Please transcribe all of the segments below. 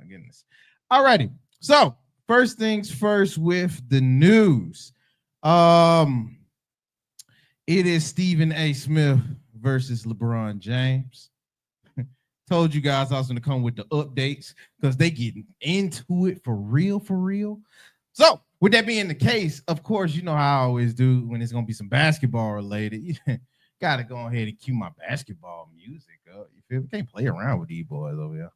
my goodness. All righty. So first things first with the news. It is Stephen A. Smith versus LeBron James. Told you guys I was going to come with the updates because they getting into it for real, for real. So with that being the case, of course, you know how I always do when it's going to be some basketball related. You got to go ahead and cue my basketball music up. You feel me? Can't play around with these boys over here.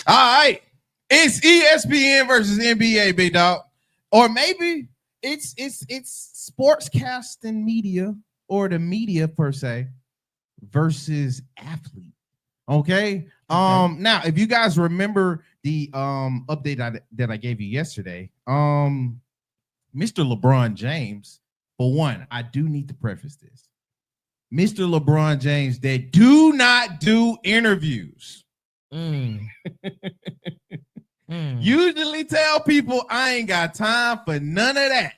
All right. It's ESPN versus NBA, big dog. Or maybe it's sportscasting media or the media per se versus athlete. Okay. Now if you guys remember the update that I gave you yesterday, Mr. LeBron James, for one, I do need to preface this. Mr. LeBron James, they do not do interviews. Usually tell people I ain't got time for none of that.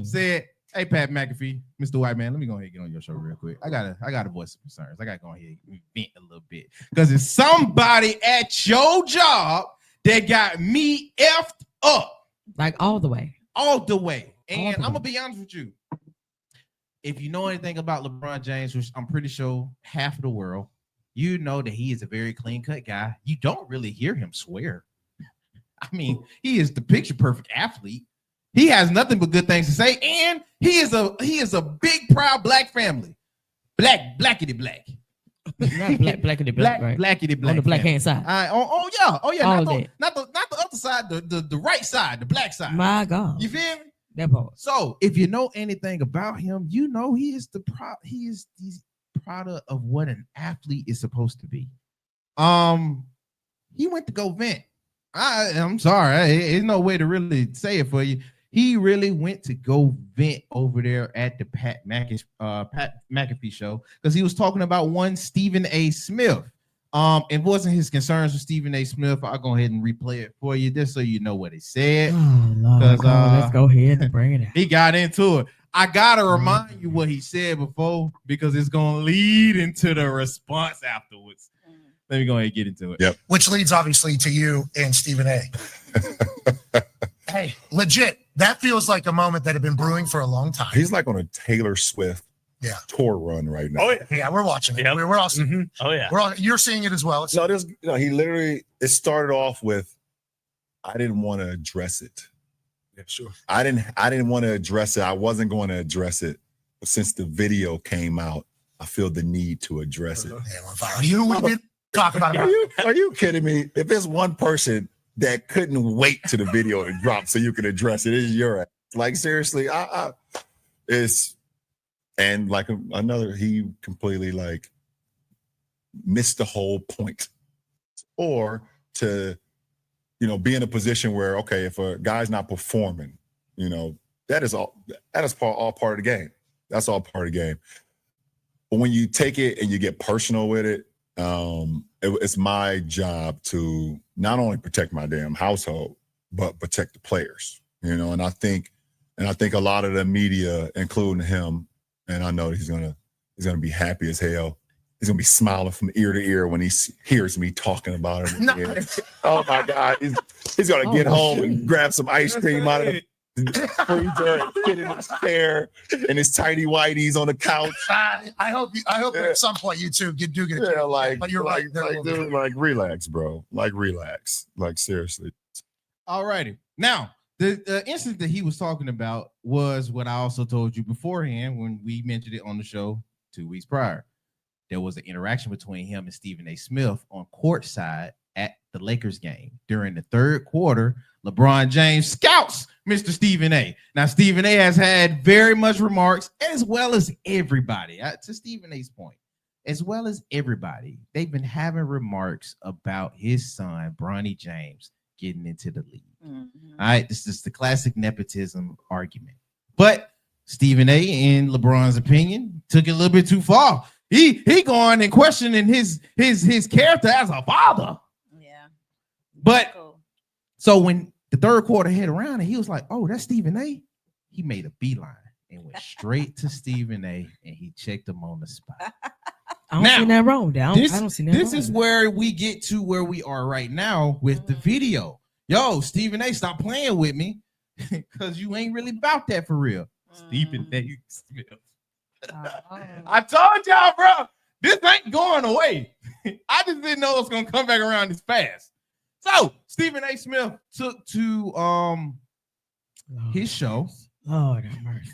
Said, hey, Pat McAfee, Mr. White Man, let me go ahead and get on your show real quick. I got a voice of concerns. I got to go ahead and vent a little bit. Because it's somebody at your job that got me effed up. Like all the way. All the way. And I'm going to be honest with you. If you know anything about LeBron James, which I'm pretty sure half of the world, you know that he is a very clean-cut guy. You don't really hear him swear. I mean, he is the picture-perfect athlete. He has nothing but good things to say, and he is a big, proud black family. Blackity black. Blackity black, right? Blackity black. On the black hand side. Yeah. Not the other side, the right side, the black side. My God. You feel me? That part. So if you know anything about him, you know he is the product of what an athlete is supposed to be. He went to go vent. I'm sorry, there's no way to really say it for you. He really went to go vent over there at the Pat McAfee show because he was talking about one Stephen A. Smith. It wasn't his concerns with Stephen A. Smith. I'll go ahead and replay it for you just so you know what he said. Oh, Lord, let's go ahead and bring it out. He got into it. I gotta remind you what he said before because it's gonna lead into the response afterwards. Let me go ahead and get into it. Yep. Which leads obviously to you and Stephen A. Hey, legit, that feels like a moment that had been brewing for a long time. He's like on a Taylor Swift tour run right now. Oh yeah, we're watching it. Yep. We're all seeing it. Oh yeah. You're seeing it as well. He literally, it started off with, I didn't want to address it. Yeah, sure. I didn't want to address it. I wasn't going to address it. But since the video came out, I feel the need to address it. You didn't talk about it. Are you kidding me? If there's one person that couldn't wait to the video to drop so you can address it, it's your ass. Like seriously, and like another, he completely like missed the whole point. Or to, be in a position where, okay, if a guy's not performing, that is all part of the game. That's all part of the game. But when you take it and you get personal with it, it's my job to not only protect my damn household, but protect the players, and I think a lot of the media, including him, and I know he's gonna be happy as hell. He's gonna be smiling from ear to ear when he hears me talking about him. Oh my God, he's gonna get home and grab some ice cream out of the freezer and sit in his chair and his tidy whities on the couch. I hope at some point you two do get it. But you're right. Dude, relax, bro. Relax. Seriously. All righty. Now, the incident that he was talking about was what I also told you beforehand when we mentioned it on the show 2 weeks prior. There was an interaction between him and Stephen A. Smith on courtside at the Lakers game. During the third quarter, LeBron James scouts Mr. Stephen A. Now, Stephen A. has had very much remarks, as well as everybody, to Stephen A.'s point, as well as everybody. They've been having remarks about his son, Bronny James, getting into the league. Mm-hmm. All right, this is the classic nepotism argument. But Stephen A., in LeBron's opinion, took it a little bit too far. He going and questioning his character as a father. Yeah. But so when the third quarter hit around and he was like, oh, that's Stephen A., he made a beeline. and went straight to Stephen A. and he checked him on the spot. I don't see nothing wrong with that. I don't see nothing This wrong is with where we get to where we are right now with the video. Yo, Stephen A., stop playing with me because you ain't really about that for real. Stephen A. Smith. I told y'all, bro, this ain't going away. I just didn't know it was gonna come back around this fast. So Stephen A. Smith took to his show, Lord have mercy,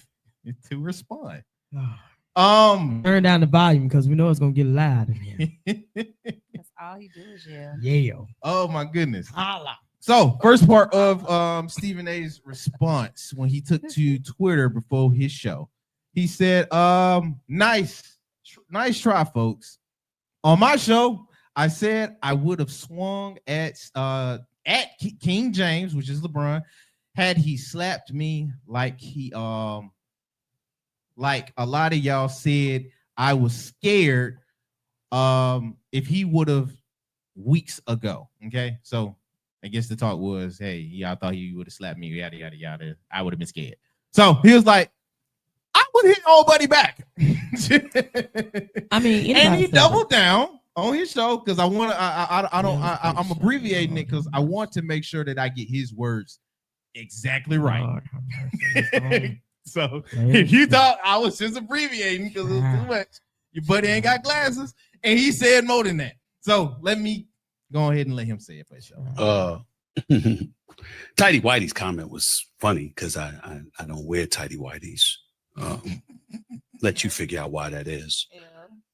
to respond. Lord. Turn down the volume because we know it's gonna get loud in here. That's all he do is yell. Yeah. Oh my goodness. Holla. So first part of Stephen A.'s response when he took to Twitter before his show, he said, nice try, folks. On my show, I said I would have swung at King James, which is LeBron, had he slapped me like like a lot of y'all said I was scared if he would have weeks ago. Okay, so I guess the talk was, hey, y'all thought he would have slapped me, yada yada yada. I would have been scared. So he was like, I would hit old buddy back. I mean, and he doubled down on his show because I'm abbreviating it because I want to make sure that I get his words exactly right. So if you thought I was just abbreviating because it was too much, your buddy ain't got glasses, and he said more than that. So let me go ahead and let him say it for sure. Tidy Whitey's comment was funny because I don't wear tidy Whiteys. Let you figure out why that is.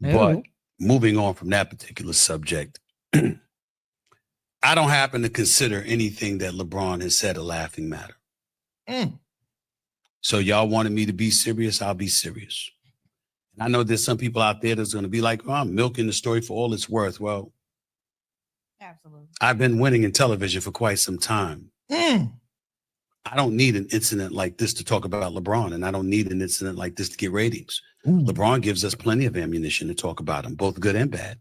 Yeah. But moving on from that particular subject, I don't happen to consider anything that LeBron has said a laughing matter. So y'all wanted me to be serious, I'll be serious. And I know there's some people out there that's going to be like, oh, I'm milking the story for all it's worth. Well, Absolutely. I've been winning in television for quite some time. I don't need an incident like this to talk about LeBron, and I don't need an incident like this to get ratings. LeBron gives us plenty of ammunition to talk about him, both good and bad.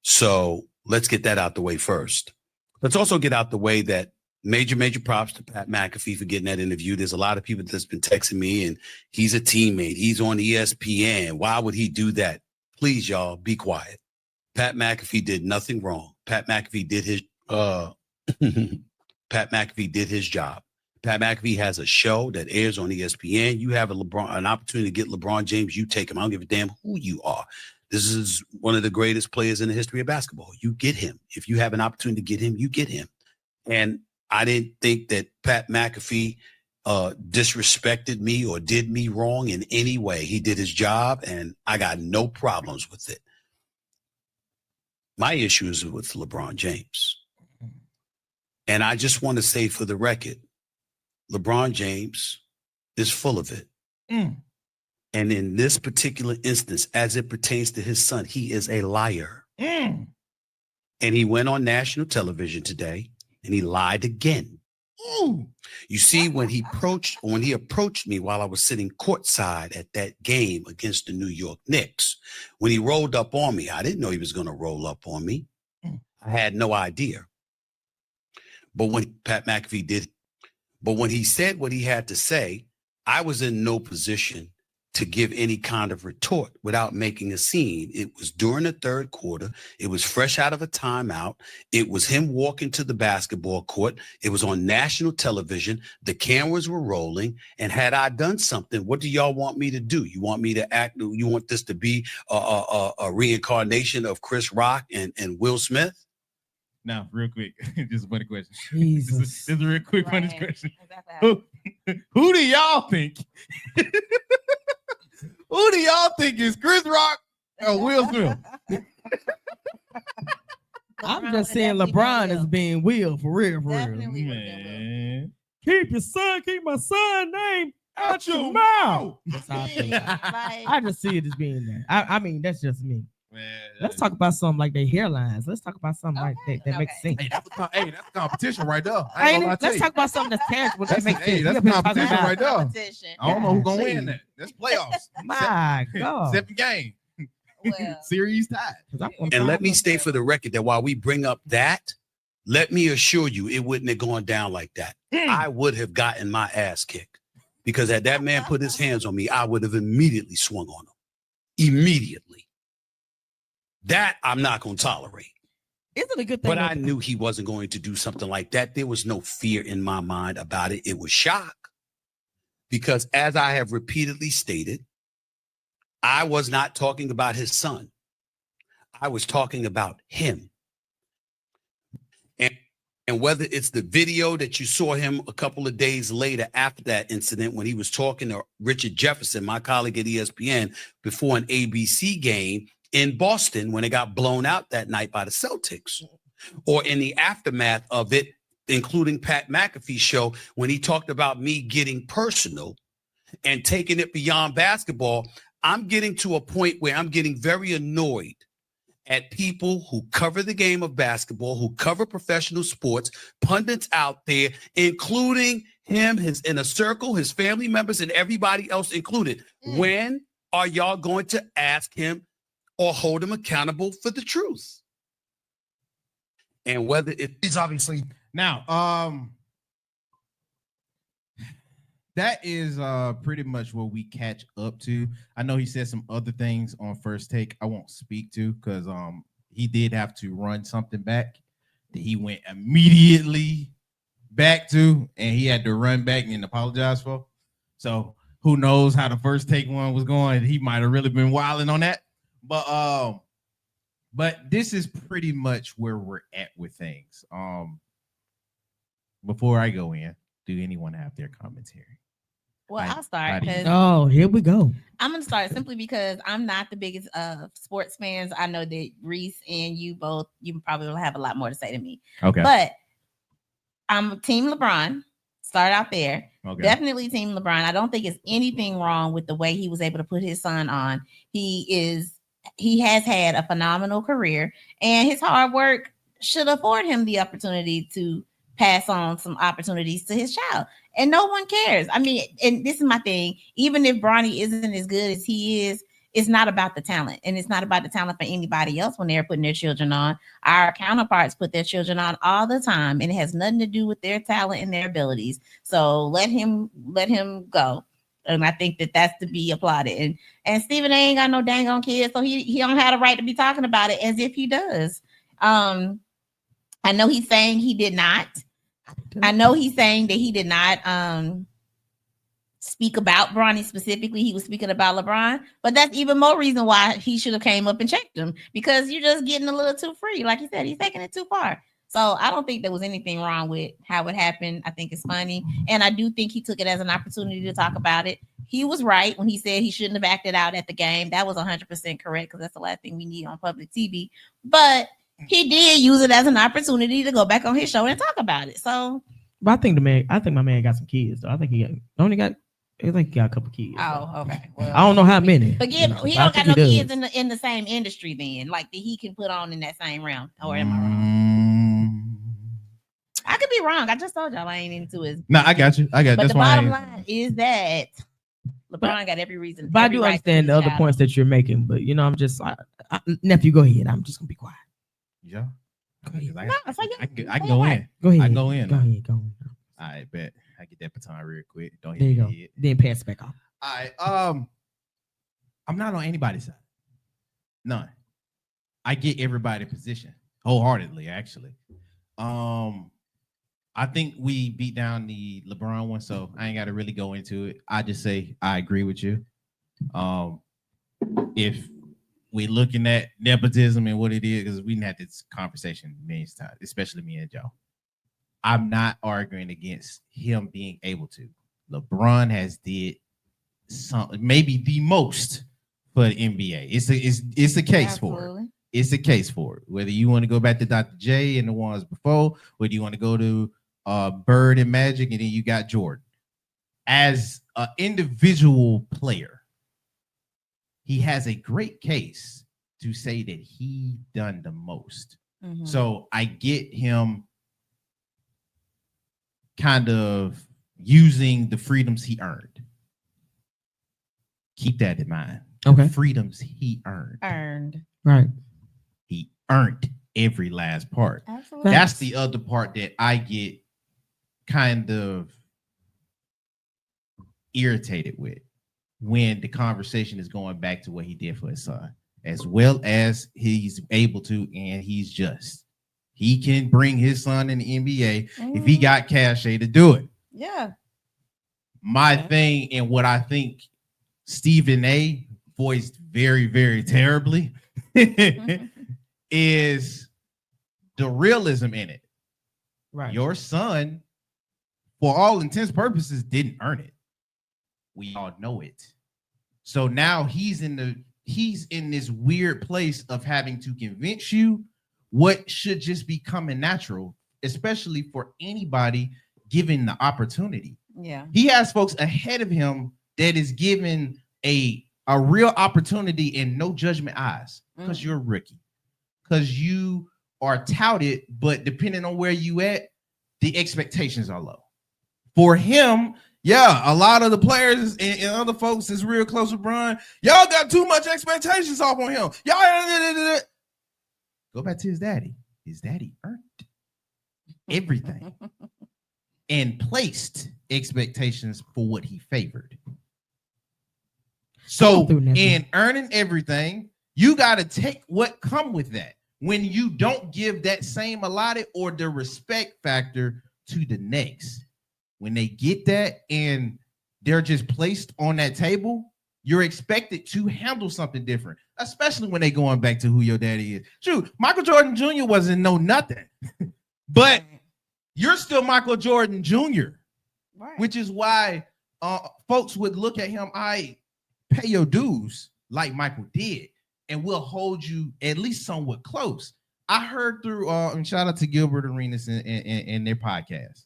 So let's get that out the way first. Let's also get out the way that major props to Pat McAfee for getting that interview. There's a lot of people that's been texting me, and he's a teammate. He's on ESPN. Why would he do that? Please, y'all, be quiet. Pat McAfee did nothing wrong. Pat McAfee did his Pat McAfee did his job. Pat McAfee has a show that airs on ESPN. You have an opportunity to get LeBron James, you take him. I don't give a damn who you are. This is one of the greatest players in the history of basketball. You get him. If you have an opportunity to get him, you get him. And I didn't think that Pat McAfee disrespected me or did me wrong in any way. He did his job, and I got no problems with it. My issue is with LeBron James. And I just want to say for the record, LeBron James is full of it. And in this particular instance, as it pertains to his son, he is a liar. And he went on national television today and he lied again. You see, when he approached me while I was sitting courtside at that game against the New York Knicks, when he rolled up on me, I didn't know he was going to roll up on me. I had no idea. But when he said what he had to say, I was in no position to give any kind of retort without making a scene. It was during the third quarter. It was fresh out of a timeout. It was him walking to the basketball court. It was on national television. The cameras were rolling. And had I done something, what do y'all want me to do? You want me to act? You want this to be a reincarnation of Chris Rock and Will Smith? Now, real quick, just a funny question. Jesus. This is a real quick funny Right. question. Exactly. Who do y'all think? Who do y'all think is Chris Rock or Will Smith? I'm just saying LeBron is being Will for real, for real. Definitely would've been Will. Man. Keep my son name Out your mouth. That's how I think. Like, I just see it as being there. I mean, that's just me. Man, Let's talk about something like their hairlines. Let's talk about something like that makes sense. Hey, that's a competition right there. I ain't gonna lie to Let's you. talk about something that's tangible. That That's makes sense. that's We up here talking competition about- right there. competition. I don't know who's gonna Golly. win that. That's playoffs. My God. Seven game. Well, Series tied. 'Cause I'm gonna And let me find state for the record that while we bring up that, let me assure you it wouldn't have gone down like that. I would have gotten my ass kicked. Because had that man put his hands on me, I would have immediately swung on him. Immediately. That I'm not going to tolerate. Isn't it a good thing? But I knew he wasn't going to do something like that. There was no fear in my mind about it. It was shock. Because as I have repeatedly stated, I was not talking about his son. I was talking about him. And whether it's the video that you saw him a couple of days later after that incident when he was talking to Richard Jefferson, my colleague at ESPN, before an ABC game in Boston when it got blown out that night by the Celtics, or in the aftermath of it, including Pat McAfee's show, when he talked about me getting personal and taking it beyond basketball, I'm getting to a point where I'm getting very annoyed at people who cover the game of basketball, who cover professional sports, pundits out there, including him, his inner circle, his family members, and everybody else included. When are y'all going to ask him or hold him accountable for the truth? And whether He's obviously Now, that is pretty much what we catch up to. I know he said some other things on First Take I won't speak to because he did have to run something back that he went immediately back to, and he had to run back and apologize for. So who knows how the First Take one was going? He might have really been wilding on that. But this is pretty much where we're at with things. Before I go in, do anyone have their commentary? Well, I'll start how do you- because Oh, here we go. I'm gonna start simply because I'm not the biggest sports fans. I know that Reese and you probably will have a lot more to say to me. Okay. But I'm Team LeBron. Start out there. Okay. Definitely Team LeBron. I don't think it's anything wrong with the way he was able to put his son on. He has had a phenomenal career, and his hard work should afford him the opportunity to pass on some opportunities to his child. And no one cares. I mean, and this is my thing. Even if Bronny isn't as good as he is, it's not about the talent. And it's not about the talent for anybody else when they're putting their children on. Our counterparts put their children on all the time, and it has nothing to do with their talent and their abilities. So let him go. And I think that that's to be applauded. And Stephen A ain't got no dang on kids, so he don't have the right to be talking about it as if he does. I know he's saying he did not. I know he's saying that he did not speak about Bronny specifically. He was speaking about LeBron, but that's even more reason why he should have came up and checked him, because you're just getting a little too free. Like he said, he's taking it too far. So I don't think there was anything wrong with how it happened. I think it's funny. And I do think he took it as an opportunity to talk about it. He was right when he said he shouldn't have acted out at the game. That was 100% correct, because that's the last thing we need on public TV. But he did use it as an opportunity to go back on his show and talk about it. So, But I think my man got some kids. So I think he got a couple kids. oh, okay. Well, I don't know how many. Forgive you know, he but I don't got think no he kids does. in the same industry then, like that he can put on in that same realm. Or am I wrong? I could be wrong. I just told y'all I ain't into it. No, I got you. But That's the why. bottom line is that LeBron got every reason. But I every do right to understand be the other out. points that you're making. But I'm just nephew, go ahead. I'm just gonna be quiet. Yeah. Go ahead. No, it's like, I can say go it. in. Go ahead. I go in. Go ahead. Go on. I bet. I get that baton real quick. Don't There hit you your go. head. Then pass it back off. All right. I'm not on anybody's side. None. I get everybody's position wholeheartedly, actually. I think we beat down the LeBron one, so I ain't got to really go into it. I just say I agree with you. If we're looking at nepotism and what it is, because we had this conversation many times, especially me and Joe. I'm not arguing against him being able to. LeBron has did something, maybe the most for the NBA. It's a case for it. Absolutely. It's a case for it. Whether you want to go back to Dr. J and the ones before, whether you want to go to Bird and Magic, and then you got Jordan. As an individual player, he has a great case to say that he done the most. Mhm. So I get him kind of using the freedoms he earned. Keep that in mind. Okay. The freedoms he earned. Earned. Right. He earned every last part. Absolutely. That's the other part that I get kind of irritated with when the conversation is going back to what he did for his son, as well as he's able to, and he's just. He can bring his son in the NBA if he got cachet to do it. Yeah. My thing and what I think Stephen A voiced very, very terribly is the realism in it. Right. Your son, for all intents and purposes, didn't earn it. We all know it. So now he's in this weird place of having to convince you what should just be coming natural, especially for anybody given the opportunity. Yeah. He has folks ahead of him that is given a real opportunity and no judgment eyes because you're a rookie, because you are touted, but depending on where you at, the expectations are low. For him, yeah, a lot of the players and other folks is real close with Bron. Y'all got too much expectations off on him. Y'all go back to his daddy. His daddy earned everything and placed expectations for what he favored. So in earning everything, you got to take what come with that. When you don't give that same allotted or the respect factor to the next, when they get that and they're just placed on that table, you're expected to handle something different, especially when they going back to who your daddy is. Shoot, Michael Jordan Jr. wasn't know nothing, but you're still Michael Jordan Jr., Right. which is why folks would look at him, I pay your dues like Michael did, and we'll hold you at least somewhat close. I heard through, and shout out to Gilbert Arenas in their podcast.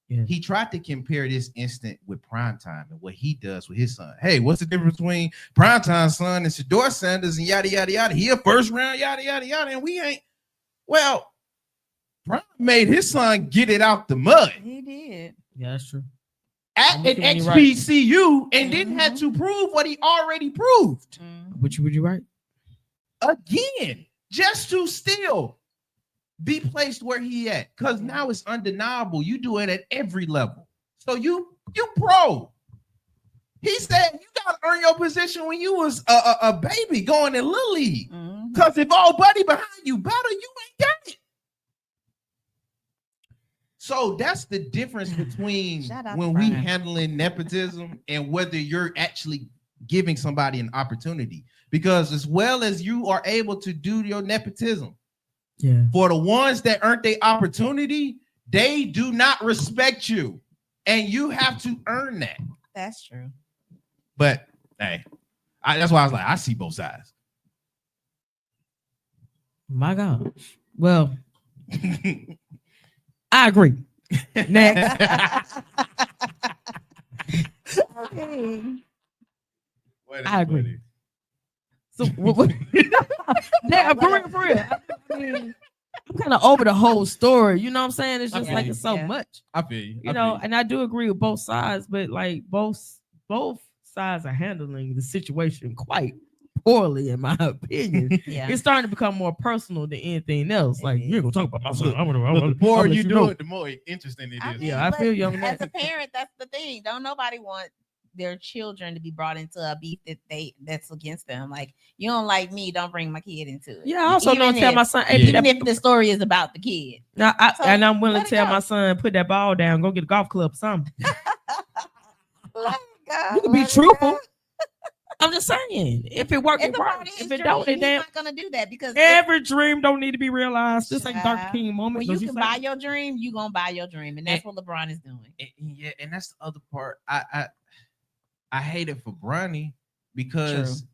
Yeah. He tried to compare this instant with Primetime and what he does with his son. Hey, what's the difference between Primetime's son and Shedeur Sanders and yada, yada, yada? He a first round, yada, yada, yada, and we ain't. Well, Prime made his son get it out the mud. He did. Yeah, that's true. At an HBCU and didn't have to prove what he already proved. Would you right? Again, just to still be placed where he at, because now it's undeniable. You do it at every level. So you pro. He said you gotta earn your position when you was a baby going in Little League. Because if old buddy behind you better, you ain't got it. So that's the difference between when we handling nepotism and whether you're actually giving somebody an opportunity. Because as well as you are able to do your nepotism, yeah, for the ones that earned their opportunity, they do not respect you, and you have to earn that. That's true. But hey, that's why I was like, I see both sides. My God. Well, I agree. Next. Okay. I agree. So, yeah, for real. I mean, I'm kind of over the whole story. You know what I'm saying? It's just like it's so much. I feel you. You know, and I do agree with both sides, but like both sides are handling the situation quite poorly, in my opinion. Yeah. It's starting to become more personal than anything else. Like, you ain't gonna talk about my son. The more you do it, the more interesting it is. Yeah, I feel you. As a parent, that's the thing. Don't nobody want their children to be brought into a beef that's against them. Like, you don't like me, don't bring my kid into it. Yeah, I also don't tell my son. Hey, even if the story is about the kid. Now, and I'm willing to tell my son, put that ball down, go get a golf club, something. You can be truthful. I'm just saying, if it works, it works. If it don't, he's not gonna do that because every dream don't need to be realized. Just like Dr. King moment. When you can buy your dream, you gonna buy your dream, and that's what LeBron is doing. Yeah, and that's the other part. I hate it for Bronny because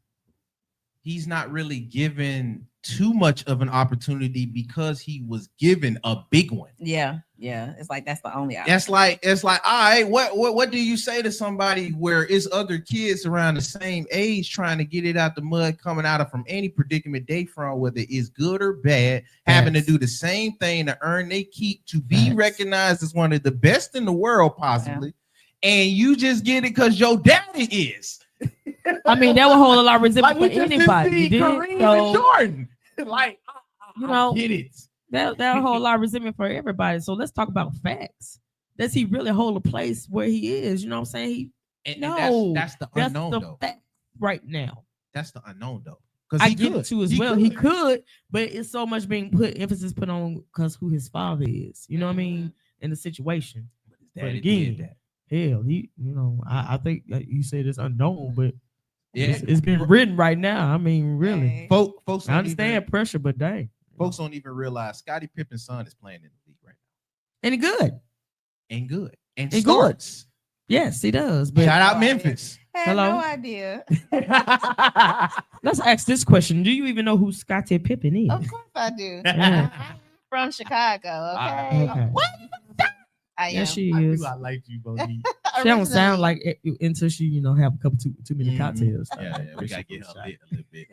he's not really given too much of an opportunity because he was given a big one. Yeah. It's like that's the only option. It's like, all right, what do you say to somebody where it's other kids around the same age trying to get it out the mud, coming out of from any predicament they from, whether it's good or bad, having to do the same thing to earn their keep, to be recognized as one of the best in the world, possibly. And you just get it because your daddy is. I mean, that would hold a lot of resentment for anybody. Jordan. Like, you know, get it. That hold a lot of resentment for everybody. So let's talk about facts. Does he really hold a place where he is? You know what I'm saying? And No, that's the that's unknown the though. fact right now. That's the unknown though. Because I get it too as well. He could, but it's so much being emphasis put on because who his father is. You know what I mean? In the situation. But again, hell, I think you said it's unknown, but yeah, it's been written right now. I mean, really. Hey. folks. I understand pressure, but dang. Folks don't even realize Scottie Pippen's son is playing in the league right now. And he good. And good. And He starts. Yes, he does. But Shout out Memphis. I had Hello? no idea. let's ask this question. Do you even know who Scottie Pippen is? Of course I do. Yeah. From Chicago, okay? Okay. What? I am. Yes, she I is. knew I liked you, Bodie. She don't sound Originally. like it until she, have a couple too many Mhm. cocktails. Yeah, we gotta get her lit a little bit.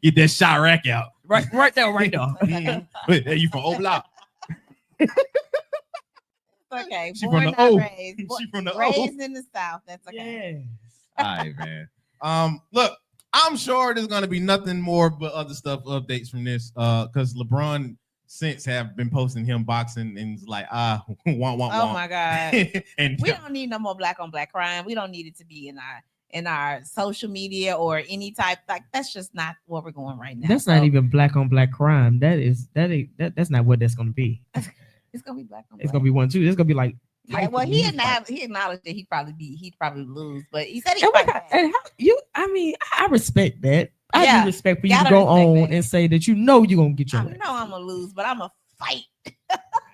Get that shot rack out. Right there, right there. Hey, you from O Block? Okay, She born from the not O. raised. She from the O. Raised in the South. That's okay. Yes. All right, man. Look, I'm sure there's gonna be nothing more but other stuff, updates from this. Because LeBron since have been posting him boxing and it's like want. Oh my God. And We don't need no more black on black crime. We don't need it to be in our social media or any type. Like that's just not where we're going right now. That's So, not even black on black crime. That's not what that's gonna be. It's gonna be black on black. It's gonna be one too. It's gonna be like Yeah, well, he acknowledged that he'd probably lose, but he said he'd fight back. I respect that. I Yeah, do respect for you to gotta go respect on that. and say that you're gonna get I your know ass. I'm gonna lose, but I'm gonna fight.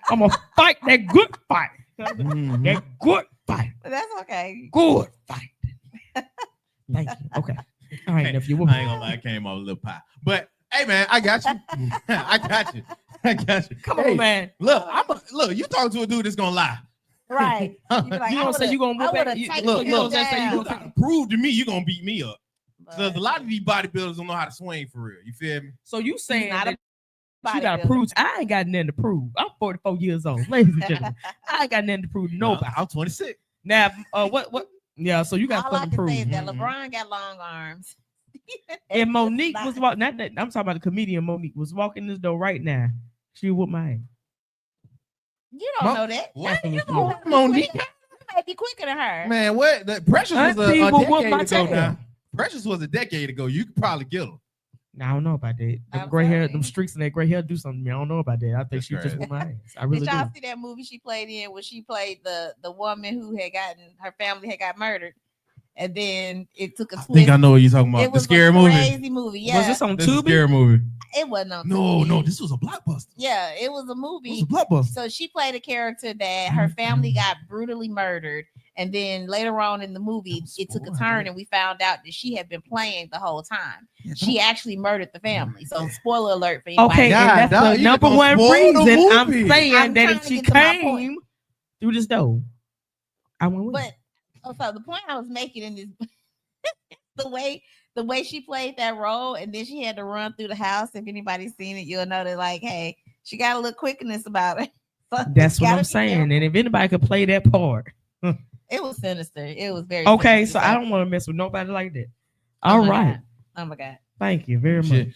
I'm gonna fight that good fight. Mhm. That good fight. But that's okay. Good fight. Thank you. Okay. All right, Hey, nephew. I ain't gonna lie, I came off a little pie. But hey, man, I got you. I got you. Come Hey, on, man. Look, look. You talk to a dude that's gonna lie. Right. You be like, You I gonna say would've- you gonna I whoop would've it? You taken look, him you gonna say you down. gonna You gotta prove to me you gonna beat me up. Because a But lot of these bodybuilders don't know how to swing for real. You feel me? So you saying not a that you gotta bodybuilder. prove? I ain't got nothing to prove. I'm 44 years old, ladies and gentlemen. I ain't got nothing to prove to nobody. I'm 26. Now, what? Yeah, so you got all I something to can say prove. is that Mhm. LeBron got long arms. And Monique was Not- walking. I'm talking about the comedian Monique was walking this door right now. She whooped my ass. You don't Mo- know that. What? You You might be Monique? quicker- you might be quicker than her. Man, what? The Precious was a Auntie will whoop decade my ago tail. now. Precious was a decade ago. You could probably kill him. Now, I don't know about that. Them I'm gray hair, sorry. them streaks and that gray hair do something to me. I don't know about that. I think That's she just crazy. whooped my ass. I really Did y'all do. see that movie she played in where she played the woman who had gotten her family had got murdered, and then it took a I twist. think I know what you're talking about. It The was scary a movie. crazy movie. Yeah, Was this on This is a Tubi? scary movie. it wasn't on. No, TV. this was a blockbuster. Yeah, it was a It was movie. a blockbuster. So she played a character that her family got brutally murdered, and then later on in the movie, it took a turn, and we found out that she had been playing the whole time. She actually murdered the family. So spoiler alert for anybody. Okay, God, and that's dog, the you number gonna one spoil the reason I'm movie. saying I'm that trying if to she get to my point. came through this door, I went with her. But so the point I was making in this the way she played that role, and then she had to run through the house. If anybody's seen it, you'll know that like, hey, she got a little quickness about it. So That's you what gotta I'm be saying. careful. And if anybody could play that part, It was sinister. It was very okay. sinister. So I don't want to mess with nobody like that. Oh All my right. God. Oh my God. Thank you very Shit. much.